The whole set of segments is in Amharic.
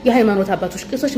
የሃይማኖት አባቶች ቄሶች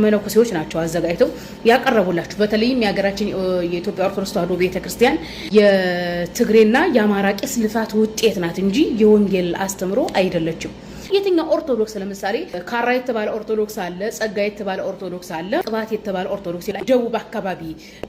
መነኮሴዎች ናቸው አዘጋጅተው ያቀረቡላችሁ። በተለይም የሀገራችን የኢትዮጵያ ኦርቶዶክስ ተዋሕዶ ቤተክርስቲያን የትግሬና የአማራ ቄስ ልፋት ውጤት ናት እንጂ የወንጌል አስተምሮ አይደለችም። የትኛው ኦርቶዶክስ ለምሳሌ ካራ የተባለ ኦርቶዶክስ አለ፣ ጸጋ የተባለ ኦርቶዶክስ አለ፣ ቅባት የተባለ ኦርቶዶክስ ይላል። ደቡብ አካባቢ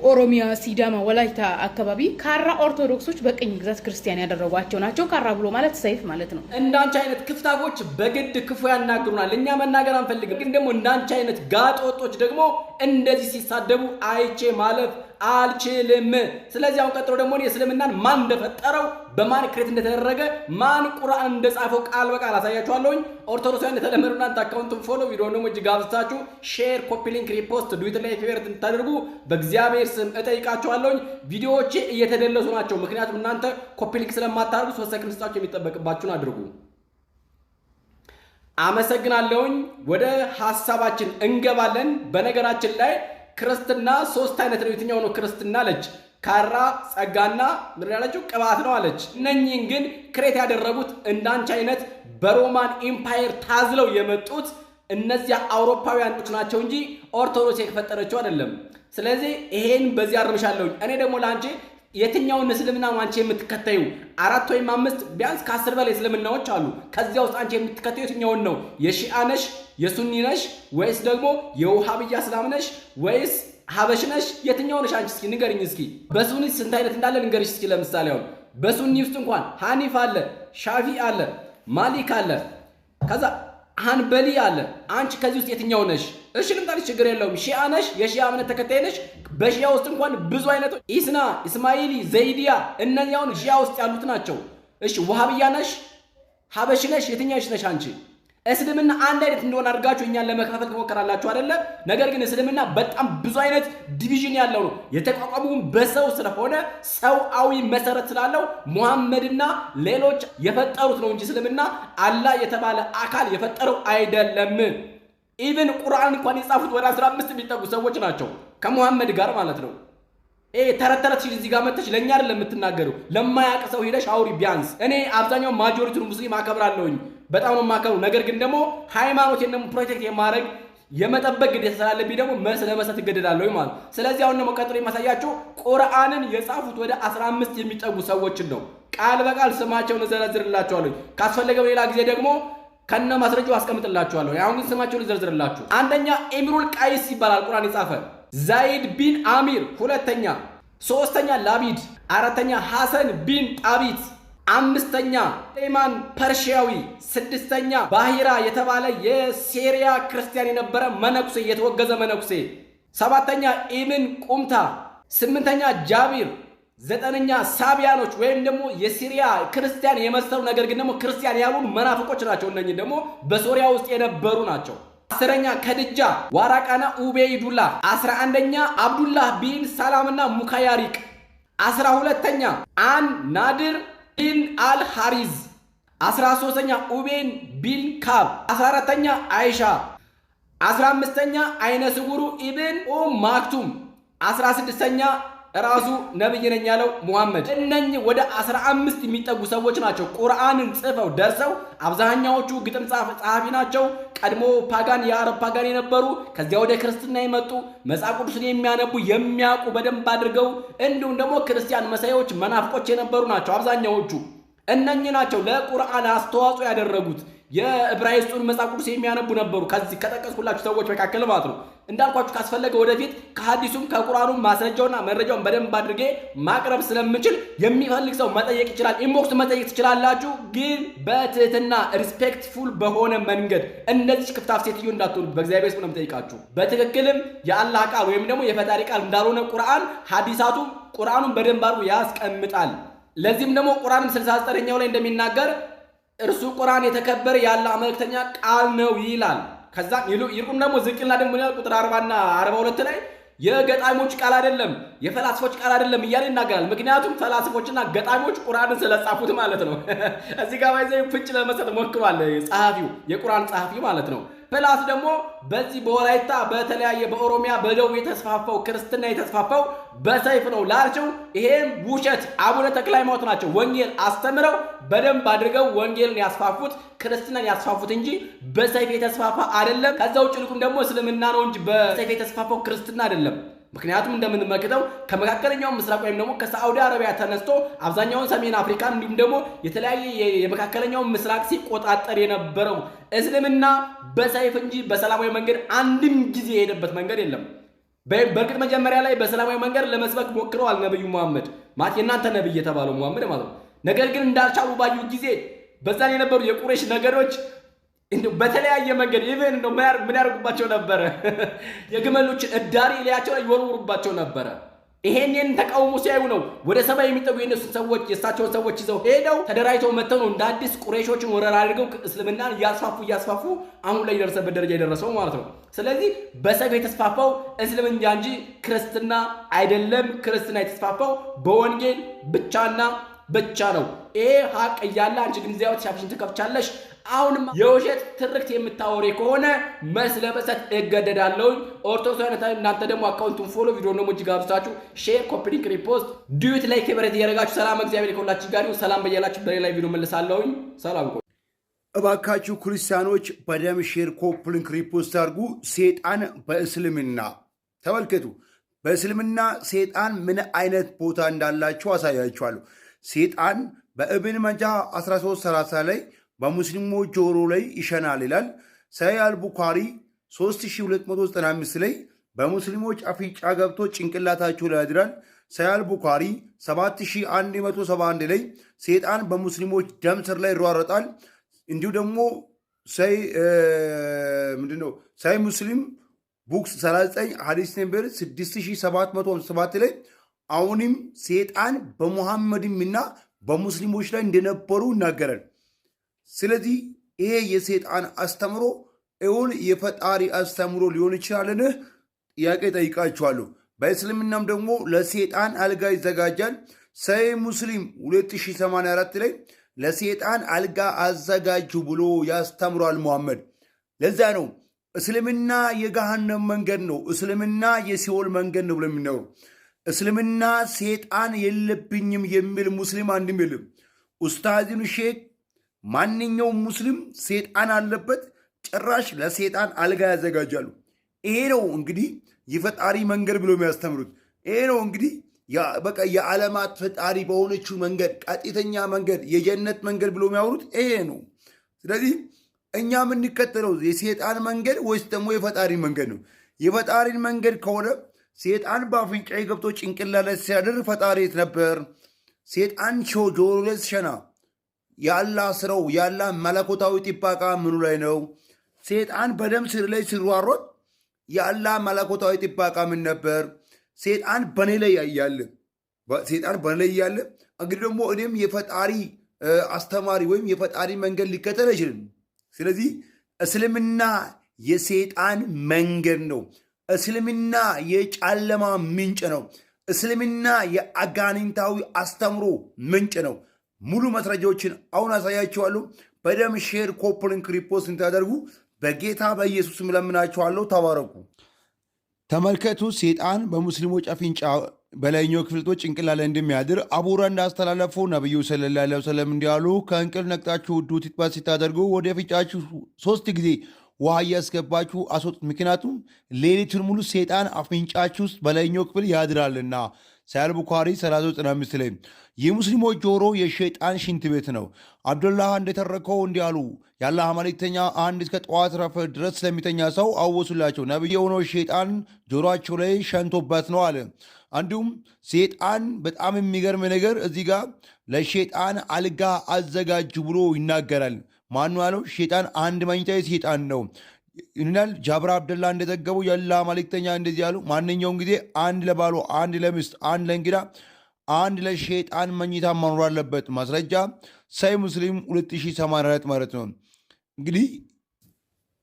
ኦሮሚያ፣ ሲዳማ፣ ወላይታ አካባቢ ካራ ኦርቶዶክሶች በቅኝ ግዛት ክርስቲያን ያደረጓቸው ናቸው። ካራ ብሎ ማለት ሰይፍ ማለት ነው። እንዳንቺ አይነት ክፍታፎች በግድ ክፉ ያናግሩናል። እኛ መናገር አንፈልግም፣ ግን ደግሞ እንዳንቺ አይነት ጋጥ ወጦች ደግሞ እንደዚህ ሲሳደቡ አይቼ ማለፍ አልችልም። ስለዚህ አሁን ቀጥሎ ደግሞ እስልምናን ማን እንደፈጠረው በማን ክሬት እንደተደረገ ማን ቁርአን እንደጻፈው ቃል በቃል አሳያችኋለሁ። ኦርቶዶክሳውያን እንደተለመደው እናንተ አካውንቱን ፎሎ፣ ቪዲዮውን ደግሞ እጅግ አብዝታችሁ ሼር፣ ኮፒ ሊንክ፣ ሪፖስት፣ ዱዊት ላይ ፌቨሪት እንድታደርጉ በእግዚአብሔር ስም እጠይቃችኋለሁ። ቪዲዮዎቼ እየተደለሱ ናቸው፣ ምክንያቱም እናንተ ኮፒ ሊንክ ስለማታደርጉ 3 ሰከንድ ስጣችሁ የሚጠበቅባችሁን አድርጉ። አመሰግናለሁኝ። ወደ ሐሳባችን እንገባለን። በነገራችን ላይ ክርስትና 3 አይነት ነው። የትኛው ነው ክርስትና አለች? ካራ፣ ጸጋና ምን ያለችው ቅባት ነው አለች። እነኚህን ግን ክሬት ያደረጉት እንዳንቺ አይነት በሮማን ኢምፓየር ታዝለው የመጡት እነዚያ አውሮፓውያኖች ናቸው እንጂ ኦርቶዶክስ የፈጠረችው አይደለም። ስለዚህ ይሄን በዚህ አርምሻለሁ። እኔ ደግሞ ላንቺ የትኛውን እስልምና አንቺ የምትከተዩ 4 ወይም 5 ቢያንስ ከ10 በላይ እስልምናዎች አሉ። ከዚያ ውስጥ አንቺ የምትከተዩ የትኛውን ነው? የሺአ ነሽ? የሱኒ ነሽ? ወይስ ደግሞ የውሃብያ እስላም ነሽ? ወይስ ሀበሽ ነሽ? የትኛው ነሽ አንቺ? እስኪ ንገሪኝ። እስኪ በሱኒ ስንት አይነት እንዳለ ንገሪሽ እስኪ። ለምሳሌ አሁን በሱኒ ውስጥ እንኳን ሐኒፍ አለ፣ ሻፊ አለ፣ ማሊክ አለ፣ ከዛ ሐንበሊ አለ። አንቺ ከዚህ ውስጥ የትኛው ነሽ? እሺ ልምጣልሽ፣ ችግር የለውም። ሺአ ነሽ? የሺአ እምነት ተከታይ ነሽ? በሺአ ውስጥ እንኳን ብዙ አይነቶች ኢስና፣ እስማኤሊ፣ ዘይዲያ እነዚያውን ሺአ ውስጥ ያሉት ናቸው። እሺ ወሃብያ ነሽ? ሀበሽ ነሽ? የትኛሽ ነሽ አንቺ? እስልምና አንድ አይነት እንደሆነ አድርጋችሁ እኛን ለመከፋፈል ትሞክራላችሁ አይደለ? ነገር ግን እስልምና በጣም ብዙ አይነት ዲቪዥን ያለው ነው። የተቋቋመው በሰው ስለሆነ ሰውአዊ መሰረት ስላለው ሙሐመድና ሌሎች የፈጠሩት ነው እንጂ እስልምና አላህ የተባለ አካል የፈጠረው አይደለም። ኢቭን ቁርአን እንኳን የጻፉት ወደ 15 የሚጠጉ ሰዎች ናቸው ከሙሐመድ ጋር ማለት ነው። ተረተረት እዚህ ጋር መጥተሽ ለኛ አይደለም የምትናገረው፣ ለማያውቅ ሰው ሄደሽ አውሪ ቢያንስ። እኔ አብዛኛው ማጆሪቲውን ሙስሊም አከብራለሁኝ፣ በጣም ነው የማከብረው። ነገር ግን ደግሞ ሃይማኖቴን ደግሞ ፕሮቴክት የማድረግ የመጠበቅ ግዴታ ስላለብኝ ደግሞ መልስ ለመስጠት እገደዳለሁ ማለት። ስለዚህ አሁን ደግሞ ቀጥሎ የማሳያችሁ ቁርአንን የጻፉት ወደ 15 የሚጠጉ ሰዎችን ነው። ቃል በቃል ስማቸውን እዘረዝርላችኋለሁ። ካስፈለገ ሌላ ጊዜ ደግሞ ከነ ማስረጃው አስቀምጥላችኋለሁ። አሁን ግን ስማቸውን ልዘርዝርላችሁ። አንደኛ ኢምሩል ቃይስ ይባላል ቁርአን የጻፈ። ዛይድ ቢን አሚር ሁለተኛ፣ ሶስተኛ ላቢድ፣ አራተኛ ሐሰን ቢን ጣቢት፣ አምስተኛ ሱሌይማን ፐርሺያዊ፣ ስድስተኛ ባሂራ የተባለ የሲሪያ ክርስቲያን የነበረ መነኩሴ የተወገዘ መነኩሴ፣ ሰባተኛ ኢብን ቁምታ፣ ስምንተኛ ጃቢር፣ ዘጠነኛ ሳቢያኖች ወይም ደግሞ የሲሪያ ክርስቲያን የመሰሉ ነገር ግን ደግሞ ክርስቲያን ያሉን መናፍቆች ናቸው። እነኚህ ደግሞ በሶሪያ ውስጥ የነበሩ ናቸው። 10ኛ ከድጃ ዋራቃና ኡበይዱላ፣ 11ኛ አብዱላህ ቢን ሰላምና ሙካያሪቅ፣ 12ኛ አን ናድር ቢን አልሐሪዝ፣ 13ኛ ኡቤን ቢን ካብ፣ 14ኛ አይሻ፣ 15ኛ አይነ ስውሩ ኢብን ማክቱም፣ 16ኛ ራሱ ነብይ ነኝ ያለው ሙሐመድ። እነኚህ ወደ 15 የሚጠጉ ሰዎች ናቸው ቁርአንን ጽፈው ደርሰው። አብዛኛዎቹ ግጥም ጸሐፊ ናቸው። ቀድሞ ፓጋን የአረብ ፓጋን የነበሩ ከዚያ ወደ ክርስትና የመጡ መጽሐፍ ቅዱስን የሚያነቡ የሚያውቁ በደንብ አድርገው፣ እንዲሁም ደግሞ ክርስቲያን መሳዮች መናፍቆች የነበሩ ናቸው አብዛኛዎቹ። እነኚህ ናቸው ለቁርአን አስተዋጽኦ ያደረጉት። የዕብራይስጡን መጽሐፍ ቅዱስ የሚያነቡ ነበሩ ከዚህ ከጠቀስኩላችሁ ሰዎች መካከል ማለት ነው። እንዳልኳችሁ ካስፈለገ ወደፊት ከሐዲሱም ከቁርአኑም ማስረጃውና መረጃውን በደንብ አድርጌ ማቅረብ ስለምችል የሚፈልግ ሰው መጠየቅ ይችላል። ኢንቦክስ መጠየቅ ትችላላችሁ፣ ግን በትህትና ሪስፔክትፉል በሆነ መንገድ። እንደዚህ ክፍታፍ ሴትዮ እንዳትሆኑ በእግዚአብሔር ስም ነው የምጠይቃችሁ። በትክክልም የአላህ ቃል ወይም ደግሞ የፈጣሪ ቃል እንዳልሆነ ቁርአን ሐዲሳቱ ቁርአኑን በደንብ አድርጎ ያስቀምጣል። ለዚህም ደግሞ ቁርአን 69ኛው ላይ እንደሚናገር እርሱ ቁርአን የተከበረ የአላህ መልእክተኛ ቃል ነው ይላል። ከዛ ይልቁም ደግሞ ዝቅልና ደግሞ ይላል ቁጥር 40 እና 42 ላይ የገጣሚዎች ቃል አይደለም የፈላስፎች ቃል አይደለም እያለ ይናገራል። ምክንያቱም ፈላስፎችና ገጣሚዎች ቁርአንን ስለጻፉት ማለት ነው። እዚህ ጋር ባይዘይ ፍንጭ ለመስጠት ሞክሯል ጸሐፊው፣ የቁርአን ጸሐፊ ማለት ነው። ፕላስ ደግሞ በዚህ በወላይታ በተለያየ በኦሮሚያ በደቡብ የተስፋፋው ክርስትና የተስፋፋው በሰይፍ ነው ላልችው ይሄም ውሸት። አቡነ ተክለ ሃይማኖት ናቸው ወንጌል አስተምረው በደንብ አድርገው ወንጌልን ያስፋፉት ክርስትናን ያስፋፉት እንጂ በሰይፍ የተስፋፋ አይደለም። ከዛ ውጭ ልኩም ደግሞ እስልምና ነው እንጂ በሰይፍ የተስፋፋው ክርስትና አይደለም። ምክንያቱም እንደምንመለከተው ከመካከለኛው ምስራቅ ወይም ደግሞ ከሳዑዲ አረቢያ ተነስቶ አብዛኛውን ሰሜን አፍሪካን እንዲሁም ደግሞ የተለያየ የመካከለኛው ምስራቅ ሲቆጣጠር የነበረው እስልምና በሰይፍ እንጂ በሰላማዊ መንገድ አንድም ጊዜ የሄደበት መንገድ የለም። በእርግጥ መጀመሪያ ላይ በሰላማዊ መንገድ ለመስበክ ሞክረዋል ነብዩ መሐመድ ማለት የእናንተ ነብይ የተባለው መሐመድ ማለት ነው። ነገር ግን እንዳልቻሉ ባዩ ጊዜ በዛን የነበሩ የቁረይሽ ነገዶች በተለያየ መንገድ ኢቨን ምን ያደርጉባቸው ነበረ? የግመሎችን እዳሪ ላያቸው ላይ ይወርውሩባቸው ነበረ። ይሄንን ተቃውሞ ሲያዩ ነው ወደ ሰባ የሚጠጉ የነሱን ሰዎች የእሳቸውን ሰዎች ይዘው ሄደው ተደራጅተው መጥተው ነው እንደ አዲስ ቁረይሾችን ወረራ አድርገው እስልምናን እያስፋፉ አሁን ላይ የደረሰበት ደረጃ የደረሰው ማለት ነው። ስለዚህ በሰይፍ የተስፋፋው እስልምና እንጂ ክርስትና አይደለም። ክርስትና የተስፋፋው በወንጌል ብቻና ብቻ ነው። ይሄ ሀቅ እያለ አንቺ ግን እዚያው ሻፍሽን ትከፍቻለሽ። አሁንም የውሸት ትርክት የምታወሪ ከሆነ መስለበሰት እገደዳለሁ። ኦርቶዶክስ እናንተ ደግሞ አካውንቱን ፎሎ ቪዲዮ ነው ሙጅ ጋብዛችሁ ሼር፣ ኮፒ ሊንክ፣ ሪፖስት ዲዩት ላይ ከበረት ያደረጋችሁ ሰላም እግዚአብሔር ይሁንላችሁ ጋር ሰላም በያላችሁ። በሌላ ቪዲዮ መልሳለሁ። ሰላም ቆይ። እባካችሁ ክርስቲያኖች በደም ሼር፣ ኮፒ ሊንክ፣ ሪፖስት አድርጉ። ሰይጣን በእስልምና ተመልከቱ። በእስልምና ሰይጣን ምን አይነት ቦታ እንዳላችሁ አሳያችኋለሁ። ሰይጣን በኢብን መጃ 13:30 ላይ በሙስሊሞች ጆሮ ላይ ይሸናል ይላል። ሰሂህ አልቡኻሪ 3295 ላይ በሙስሊሞች አፍንጫ ገብቶ ጭንቅላታቸው ላይ ያድራል። ሰሂህ አልቡኻሪ 7171 ላይ ሰይጣን በሙስሊሞች ደም ስር ላይ ይሯረጣል። እንዲሁ ደግሞ ሰሂህ ሙስሊም ቡክስ 39 ሐዲስ ነምበር 6757 ላይ አሁንም ሰይጣን በሙሐመድምና በሙስሊሞች ላይ እንደነበሩ ይናገራል። ስለዚህ ይሄ የሰይጣን አስተምሮ እውን የፈጣሪ አስተምሮ ሊሆን ይችላልን? ጥያቄ ጠይቃችኋለሁ። በእስልምናም ደግሞ ለሰይጣን አልጋ ይዘጋጃል። ሰሂህ ሙስሊም 2084 ላይ ለሰይጣን አልጋ አዘጋጁ ብሎ ያስተምሯል ሙሐመድ። ለዛ ነው እስልምና የገሃነም መንገድ ነው፣ እስልምና የሲኦል መንገድ ነው ብሎ የሚነሩ። እስልምና ሰይጣን የለብኝም የሚል ሙስሊም አንድም የለም። ኡስታዝን ሼክ ማንኛውም ሙስሊም ሰይጣን አለበት፣ ጭራሽ ለሰይጣን አልጋ ያዘጋጃሉ። ይሄ ነው እንግዲህ የፈጣሪ መንገድ ብሎ የሚያስተምሩት። ይሄ ነው እንግዲህ በቃ የዓለማት ፈጣሪ በሆነችው መንገድ፣ ቀጥተኛ መንገድ፣ የጀነት መንገድ ብሎ የሚያወሩት ይሄ ነው። ስለዚህ እኛ የምንከተለው የሰይጣን መንገድ ወይስ ደግሞ የፈጣሪ መንገድ ነው? የፈጣሪን መንገድ ከሆነ ሰይጣን በአፍንጫ ገብቶ ጭንቅላት ላይ ሲያድር ፈጣሪ የት ነበር? ሰይጣን ጆሮ ላይ ሲሸና ያላ ስራው ያላ መለኮታዊ ጥበቃ ምኑ ላይ ነው? ሰይጣን በደም ስር ላይ ሲሯሯጥ ያላ መለኮታዊ ጥበቃ ምን ነበር? ሰይጣን በኔ ላይ ያለ እንግዲህ ደግሞ እኔም የፈጣሪ አስተማሪ ወይም የፈጣሪ መንገድ ሊከተል አይችልም። ስለዚህ እስልምና የሰይጣን መንገድ ነው። እስልምና የጨለማ ምንጭ ነው። እስልምና የአጋንንታዊ አስተምሮ ምንጭ ነው። ሙሉ መስረጃዎችን አሁን አሳያችኋለሁ። በደም ሼር፣ ኮፒ ሊንክ፣ ሪፖስት እንታደርጉ በጌታ በኢየሱስ እለምናችኋለሁ። ተባረኩ። ተመልከቱ። ሰይጣን በሙስሊሞች አፍንጫ በላይኛው ክፍልቶች ጭንቅላት ላይ እንደሚያድር አቡራ እንዳስተላለፉ ነብዩ ሰለላሁ ዐለይሂ ወሰለም እንዲያሉ ከእንቅልፍ ነቅታችሁ ውዱት ይጥባት ሲታደርጉ ወደ አፍንጫችሁ 3 ጊዜ ውሃ እያስገባችሁ አስወጡት። ምክንያቱም ሌሊቱን ሙሉ ሰይጣን አፍንጫችሁ ውስጥ በላይኛው ክፍል ያድራልና። ሰሂህ አልቡኻሪ 395 ላይ የሙስሊሞች ጆሮ የሸይጣን ሽንት ቤት ነው። አብዱላህ እንደተረከው እንዲያሉ የአላህ መልእክተኛ አንድ እስከ ጠዋት ረፈት ድረስ ስለሚተኛ ሰው አወሱላቸው። ነቢይ የሆነው ሸይጣን ጆሮአቸው ላይ ሸንቶበት ነው አለ። እንዲሁም ሰይጣን በጣም የሚገርም ነገር እዚህ ጋር ለሸይጣን አልጋ አዘጋጁ ብሎ ይናገራል። ማን ያለው? ሸይጣን አንድ መኝታ ሰይጣን ነው ይላል። ጃብር አብደላ እንደዘገቡ የአላህ መልእክተኛ እንደዚህ ያሉ፣ ማንኛውም ጊዜ አንድ ለባሉ፣ አንድ ለሚስት፣ አንድ ለእንግዳ፣ አንድ ለሸይጣን መኝታ መኖር አለበት። ማስረጃ ሰሂህ ሙስሊም 2084 ማለት ነው። እንግዲህ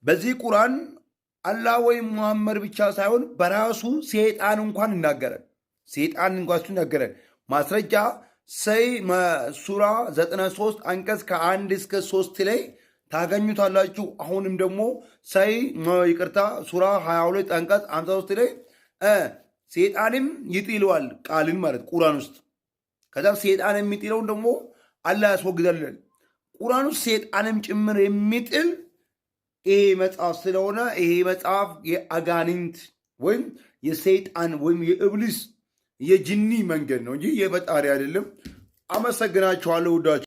በዚህ ቁርአን አላህ ወይም ሙሐመድ ብቻ ሳይሆን በራሱ ሰይጣን እንኳን ይናገራል። ማስረጃ ሰሂህ ሱራ 93 አንቀጽ ከ1 እስከ 3 ላይ ታገኙታላችሁ። አሁንም ደግሞ ሱራ 22 አንቀጽ 53 ላይ ሴጣንም ይጥለዋል ቃልን ማለት ቁርአን ውስጥ። ከዛ ሴጣን የሚጥለውን ደግሞ አላህ ያስወግዳል። ቁርአን ውስጥ ሴጣንም ጭምር የሚጥል ይሄ መጽሐፍ ስለሆነ ይሄ መጽሐፍ የአጋንንት ወይም የሰይጣን ወይም የእብሊስ የጅኒ መንገድ ነው እንጂ የፈጣሪ አይደለም። አመሰግናችኋለሁ ውዳችሁ።